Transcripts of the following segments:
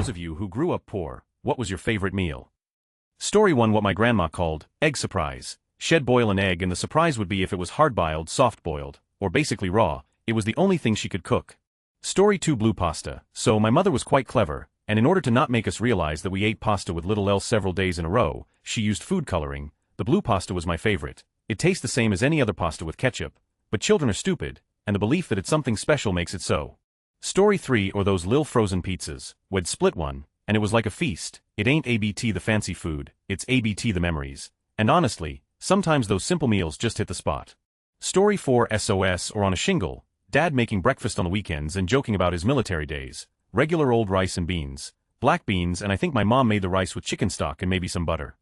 those of you who grew up poor, what was your favorite meal? Story 1. What my grandma called egg surprise. She'd boil an egg and the surprise would be if it was hard-boiled, soft-boiled, or basically raw. It was the only thing she could cook. Story 2. Blue pasta. So my mother was quite clever, and in order to not make us realize that we ate pasta with little else several days in a row, she used food coloring. The blue pasta was my favorite. It tastes the same as any other pasta with ketchup, but children are stupid, and the belief that it's something special makes it so. Story 3. Or those lil frozen pizzas. We'd split one, and it was like a feast. It ain't ABT the fancy food, it's ABT the memories. And honestly, sometimes those simple meals just hit the spot. Story 4. SOS. Or on a shingle. Dad making breakfast on the weekends and joking about his military days. Regular old rice and beans. Black beans, and I think my mom made the rice with chicken stock and maybe some butter.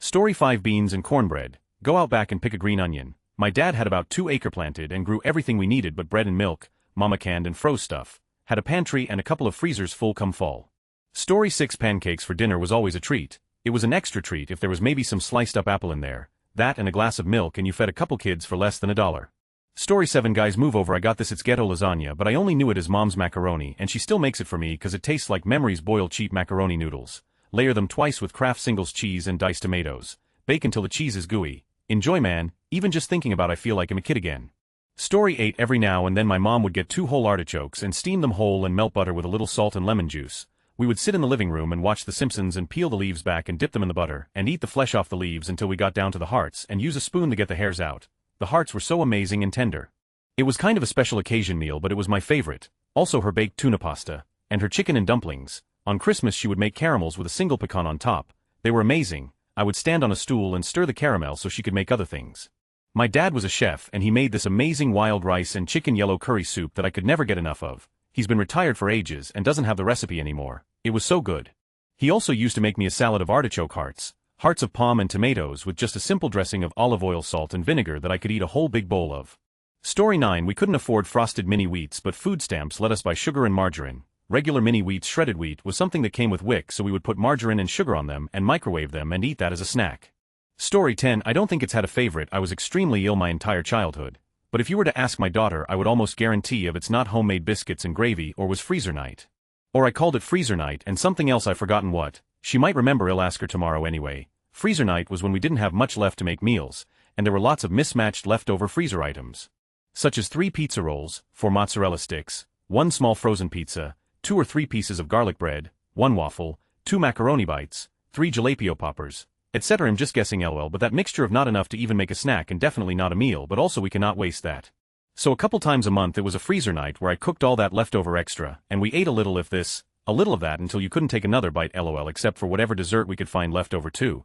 Story 5. Beans and cornbread. Go out back and pick a green onion. My dad had about 2 acres planted and grew everything we needed but bread and milk, mama canned and froze stuff. Had a pantry and a couple of freezers full come fall. Story 6. Pancakes for dinner was always a treat. It was an extra treat if there was maybe some sliced up apple in there. That and a glass of milk and you fed a couple kids for less than $1. Story 7. Guys move over. I got this, it's ghetto lasagna, but I only knew it as mom's macaroni and she still makes it for me cause it tastes like memories. Boil cheap macaroni noodles. Layer them twice with Kraft Singles cheese and diced tomatoes. Bake until the cheese is gooey. Enjoy, man. Even just thinking about I feel like I'm a kid again. Story 8. Every now and then my mom would get 2 whole artichokes and steam them whole and melt butter with a little salt and lemon juice. We would sit in the living room and watch The Simpsons and peel the leaves back and dip them in the butter and eat the flesh off the leaves until we got down to the hearts and use a spoon to get the hairs out. The hearts were so amazing and tender. It was kind of a special occasion meal, but it was my favorite. Also her baked tuna pasta, and her chicken and dumplings. On Christmas she would make caramels with a single pecan on top. They were amazing. I would stand on a stool and stir the caramel so she could make other things. My dad was a chef and he made this amazing wild rice and chicken yellow curry soup that I could never get enough of. He's been retired for ages and doesn't have the recipe anymore. It was so good. He also used to make me a salad of artichoke hearts of palm and tomatoes with just a simple dressing of olive oil, salt and vinegar that I could eat a whole big bowl of. Story 9. We couldn't afford frosted mini wheats, but food stamps let us buy sugar and margarine. Regular mini wheats, shredded wheat, was something that came with Wick, so we would put margarine and sugar on them and microwave them and eat that as a snack. Story 10. I don't think it's had a favorite. I was extremely ill my entire childhood. But if you were to ask my daughter, I would almost guarantee if it's not homemade biscuits and gravy or was freezer night. Or I called it freezer night and something else I've forgotten what. She might remember, I'll ask her tomorrow anyway. Freezer night was when we didn't have much left to make meals, and there were lots of mismatched leftover freezer items. Such as 3 pizza rolls, 4 mozzarella sticks, 1 small frozen pizza, 2 or 3 pieces of garlic bread, 1 waffle, 2 macaroni bites, 3 jalapeno poppers, etc. I'm just guessing, lol, but that mixture of not enough to even make a snack and definitely not a meal, but also we cannot waste that. So a couple times a month it was a freezer night where I cooked all that leftover extra, and we ate a little of this, a little of that until you couldn't take another bite, lol, except for whatever dessert we could find left over too.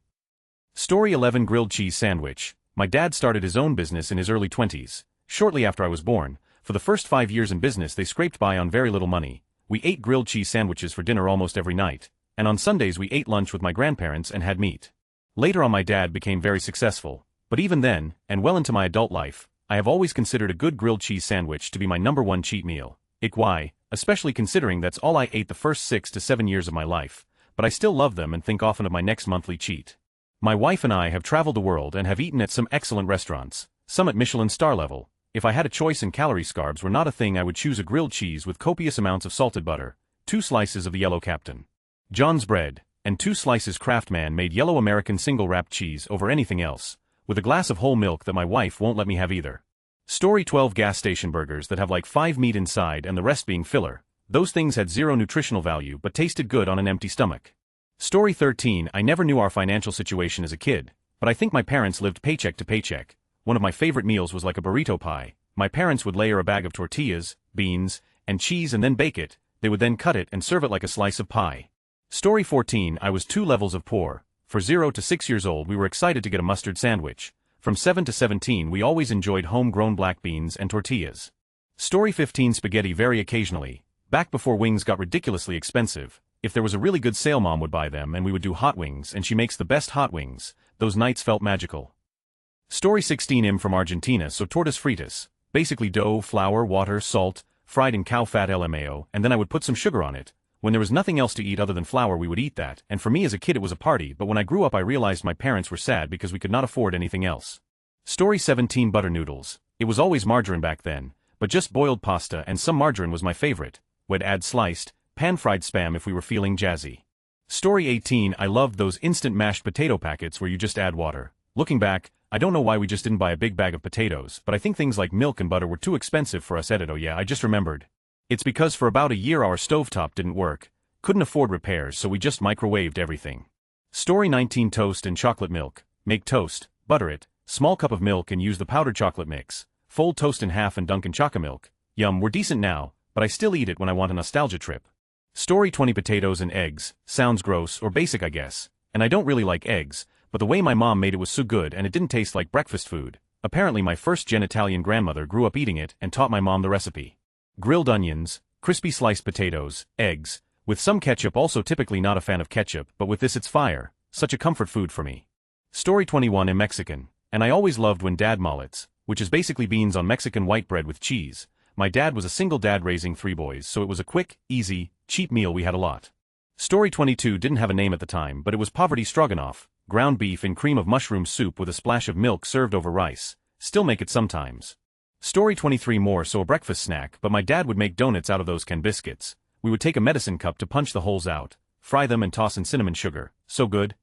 Story 11. Grilled cheese sandwich. My dad started his own business in his early 20s. Shortly after I was born. For the first 5 years in business they scraped by on very little money. We ate grilled cheese sandwiches for dinner almost every night, and on Sundays we ate lunch with my grandparents and had meat. Later on my dad became very successful, but even then, and well into my adult life, I have always considered a good grilled cheese sandwich to be my #1 cheat meal. Why, especially considering that's all I ate the first 6 to 7 years of my life, but I still love them and think often of my next monthly cheat. My wife and I have traveled the world and have eaten at some excellent restaurants, some at Michelin star level. If I had a choice and calorie carbs were not a thing, I would choose a grilled cheese with copious amounts of salted butter, 2 slices of the yellow Captain John's bread, and 2 slices Kraft man-made yellow American single-wrapped cheese over anything else, with a glass of whole milk that my wife won't let me have either. Story 12. Gas station burgers that have like 5 meat inside and the rest being filler. Those things had 0 nutritional value but tasted good on an empty stomach. Story 13. I never knew our financial situation as a kid, but I think my parents lived paycheck to paycheck. One of my favorite meals was like a burrito pie. My parents would layer a bag of tortillas, beans, and cheese and then bake it. They would then cut it and serve it like a slice of pie. Story 14. I was 2 levels of poor. For 0 to 6 years old we were excited to get a mustard sandwich. From 7 to 17 we always enjoyed homegrown black beans and tortillas. Story 15. Spaghetti very occasionally. Back before wings got ridiculously expensive. If there was a really good sale, mom would buy them and we would do hot wings, and she makes the best hot wings. Those nights felt magical. Story 16. I'm from Argentina, so tortas fritas. Basically dough, flour, water, salt, fried in cow fat LMAO, and then I would put some sugar on it. When there was nothing else to eat other than flour we would eat that, and for me as a kid it was a party, but when I grew up I realized my parents were sad because we could not afford anything else. Story 17. Butter noodles. It was always margarine back then, but just boiled pasta and some margarine was my favorite. We'd add sliced, pan-fried spam if we were feeling jazzy. Story 18. I loved those instant mashed potato packets where you just add water. Looking back, I don't know why we just didn't buy a big bag of potatoes, but I think things like milk and butter were too expensive for us. Oh yeah, I just remembered. It's because for about a year our stovetop didn't work, couldn't afford repairs, so we just microwaved everything. Story 19. Toast and chocolate milk. Make toast, butter it, small cup of milk and use the powdered chocolate mix. Fold toast in half and dunk in chocolate. Yum, we're decent now, but I still eat it when I want a nostalgia trip. Story 20. Potatoes and eggs. Sounds gross or basic I guess, and I don't really like eggs, but the way my mom made it was so good and it didn't taste like breakfast food. Apparently my first-gen Italian grandmother grew up eating it and taught my mom the recipe. Grilled onions, crispy sliced potatoes, eggs, with some ketchup. Also typically not a fan of ketchup, but with this it's fire, such a comfort food for me. Story 21. In Mexican, and I always loved when dad mullets, which is basically beans on Mexican white bread with cheese. My dad was a single dad raising 3 boys, so it was a quick, easy, cheap meal we had a lot. Story 22. Didn't have a name at the time, but it was poverty stroganoff, ground beef in cream of mushroom soup with a splash of milk served over rice. Still make it sometimes. Story 23. More so a breakfast snack, but my dad would make donuts out of those Ken biscuits. We would take a medicine cup to punch the holes out, fry them and toss in cinnamon sugar. So good.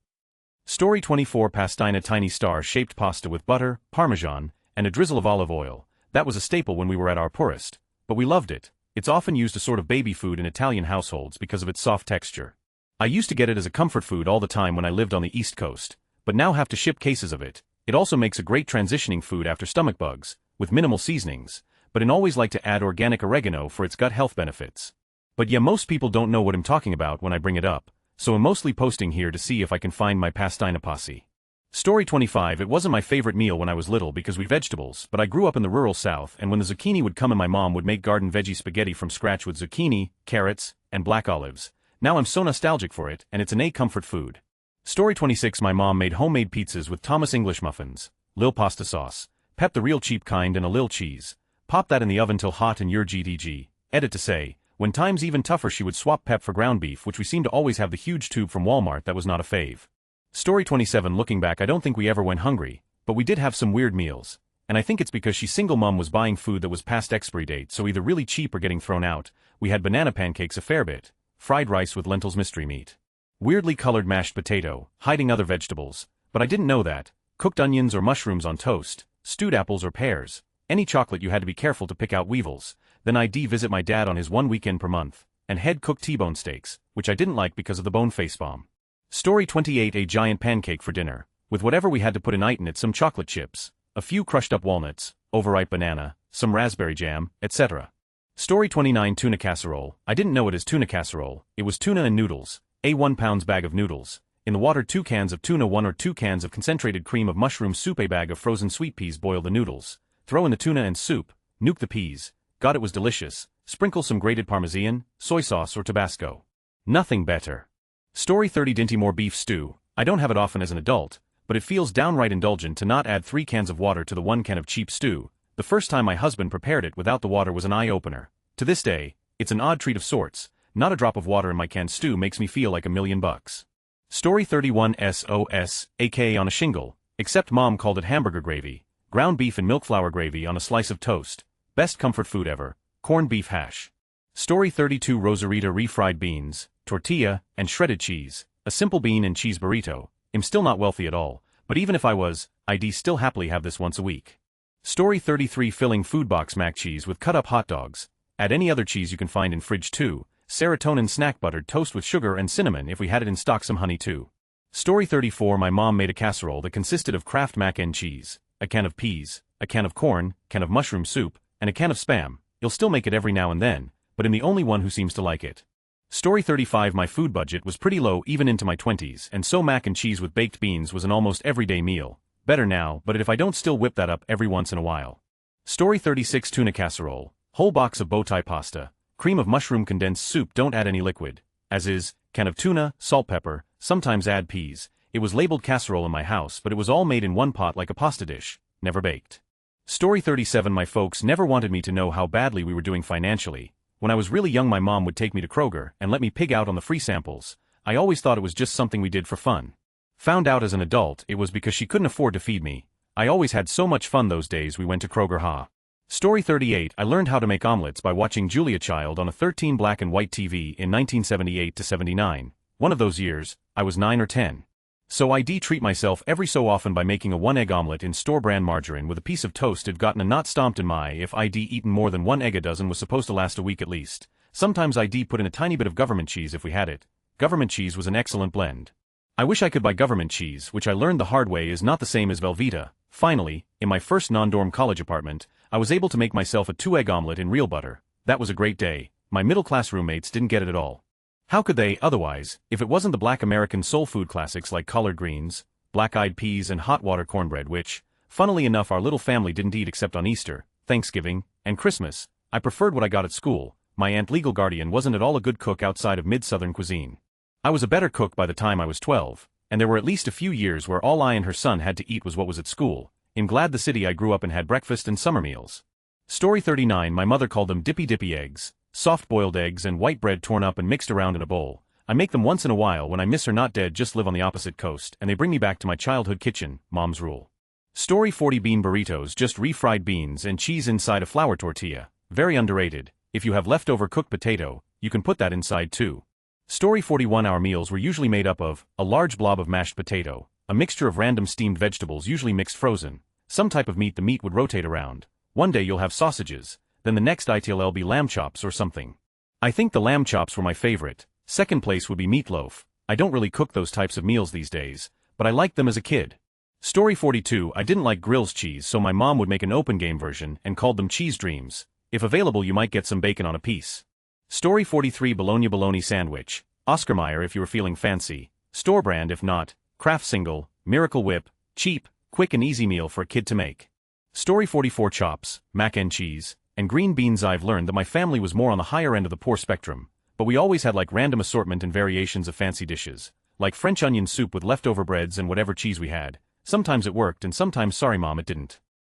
Story 24. Pastina. Tiny star-shaped pasta with butter, parmesan, and a drizzle of olive oil. That was a staple when we were at our poorest, but we loved it. It's often used as sort of baby food in Italian households because of its soft texture. I used to get it as a comfort food all the time when I lived on the East Coast, but now have to ship cases of it. It also makes a great transitioning food after stomach bugs, with minimal seasonings, but I always like to add organic oregano for its gut health benefits. But yeah, most people don't know what I'm talking about when I bring it up, so I'm mostly posting here to see if I can find my pastina posse. Story 25. It wasn't my favorite meal when I was little because we vegetables, but I grew up in the rural South, and when the zucchini would come in my mom would make garden veggie spaghetti from scratch with zucchini, carrots, and black olives. Now I'm so nostalgic for it, and it's an comfort food. Story 26. My mom made homemade pizzas with Thomas English muffins, lil pasta sauce, pep the real cheap kind and a lil cheese. Pop that in the oven till hot and you're GDG. Edit to say, when times even tougher she would swap pep for ground beef, which we seem to always have the huge tube from Walmart that was not a fave. Story 27. Looking back, I don't think we ever went hungry, but we did have some weird meals, and I think it's because she single mom was buying food that was past expiry date, so either really cheap or getting thrown out. We had banana pancakes a fair bit, fried rice with lentils mystery meat, weirdly colored mashed potato, hiding other vegetables, but I didn't know that, cooked onions or mushrooms on toast, stewed apples or pears, any chocolate you had to be careful to pick out weevils. Then I'd visit my dad on his one weekend per month, and head-cooked T-bone steaks, which I didn't like because of the bone face bomb. Story 28. A giant pancake for dinner, with whatever we had to put in it, some chocolate chips, a few crushed up walnuts, overripe banana, some raspberry jam, etc. Story 29. Tuna casserole. I didn't know it as tuna casserole, it was tuna and noodles, a 1 pound bag of noodles. In the water 2 cans of tuna, 1 or 2 cans of concentrated cream of mushroom soup, a bag of frozen sweet peas. Boil the noodles, throw in the tuna and soup, nuke the peas. God, it was delicious. Sprinkle some grated Parmesan, soy sauce or Tabasco. Nothing better. Story 30. Dinty. More beef stew. I don't have it often as an adult, but it feels downright indulgent to not add 3 cans of water to the 1 can of cheap stew. The first time my husband prepared it without the water was an eye-opener. To this day, it's an odd treat of sorts. Not a drop of water in my canned stew makes me feel like $1,000,000. Story 31. SOS, aka on a shingle, except mom called it hamburger gravy, ground beef and milk flour gravy on a slice of toast. Best comfort food ever, corned beef hash. Story 32. Rosarita. Refried beans, tortilla, and shredded cheese, a simple bean and cheese burrito. I'm still not wealthy at all, but even if I was, I'd still happily have this once a week. Story 33. Filling food box mac cheese with cut up hot dogs. Add any other cheese you can find in fridge too. Serotonin snack buttered toast with sugar and cinnamon, if we had it in stock, some honey too. Story 34. My mom made a casserole that consisted of Kraft mac and cheese, a can of peas, a can of corn, can of mushroom soup, and a can of Spam. You'll still make it every now and then, but I'm the only one who seems to like it. Story 35. My food budget was pretty low even into my 20s, and so mac and cheese with baked beans was an almost everyday meal. Better now, but if I don't still whip that up every once in a while. Story 36. Tuna casserole. Whole box of bow tie pasta, cream of mushroom condensed soup, don't add any liquid. As is, can of tuna, salt, pepper, sometimes add peas. It was labeled casserole in my house, but it was all made in one pot like a pasta dish, never baked. Story 37. My folks never wanted me to know how badly we were doing financially. When I was really young, my mom would take me to Kroger and let me pig out on the free samples. I always thought it was just something we did for fun. Found out as an adult it was because she couldn't afford to feed me. I always had so much fun those days we went to Kroger. Story 38 I learned how to make omelets by watching Julia Child on a 13 black and white TV in 1978 to 79. One of those years, I was 9 or 10. So I'd treat myself every so often by making a 1-egg omelet in store-brand margarine with a piece of toast I'd gotten a knot stomped in my if I'd eaten more than 1 egg a dozen was supposed to last a week at least. Sometimes I'd put in a tiny bit of government cheese if we had it. Government cheese was an excellent blend. I wish I could buy government cheese, which I learned the hard way is not the same as Velveeta. Finally, in my first non-dorm college apartment, I was able to make myself a 2-egg omelet in real butter. That was a great day. My middle-class roommates didn't get it at all. How could they, otherwise, if it wasn't the black American soul food classics like collard greens, black-eyed peas and hot water cornbread which, funnily enough our little family didn't eat except on Easter, Thanksgiving, and Christmas. I preferred what I got at school. My aunt legal guardian wasn't at all a good cook outside of mid-southern cuisine. I was a better cook by the time I was 12, and there were at least a few years where all I and her son had to eat was what was at school. In Glad the city I grew up and had breakfast and summer meals. Story 39 My mother called them dippy eggs, soft-boiled eggs and white bread torn up and mixed around in a bowl. I make them once in a while when I miss her not dead just live on the opposite coast and they bring me back to my childhood kitchen, mom's rule. Story 40 Bean burritos just refried beans and cheese inside a flour tortilla, very underrated. If you have leftover cooked potato, you can put that inside too. Story 41 Our meals were usually made up of a large blob of mashed potato, a mixture of random steamed vegetables usually mixed frozen, some type of meat the meat would rotate around. One day you'll have sausages, then the next it'll be lamb chops or something. I think the lamb chops were my favorite. Second place would be meatloaf. I don't really cook those types of meals these days, but I liked them as a kid. Story 42 I didn't like grill's cheese so my mom would make an open game version and called them cheese dreams. If available you might get some bacon on a piece. Story 43 Bologna sandwich. Oscar Mayer if you were feeling fancy. Store brand if not. Kraft single, Miracle Whip, cheap, quick and easy meal for a kid to make. Story 44 Chops, mac and cheese, and green beans I've learned that my family was more on the higher end of the poor spectrum, but we always had like random assortment and variations of fancy dishes, like French onion soup with leftover breads and whatever cheese we had. Sometimes it worked and sometimes sorry mom it didn't.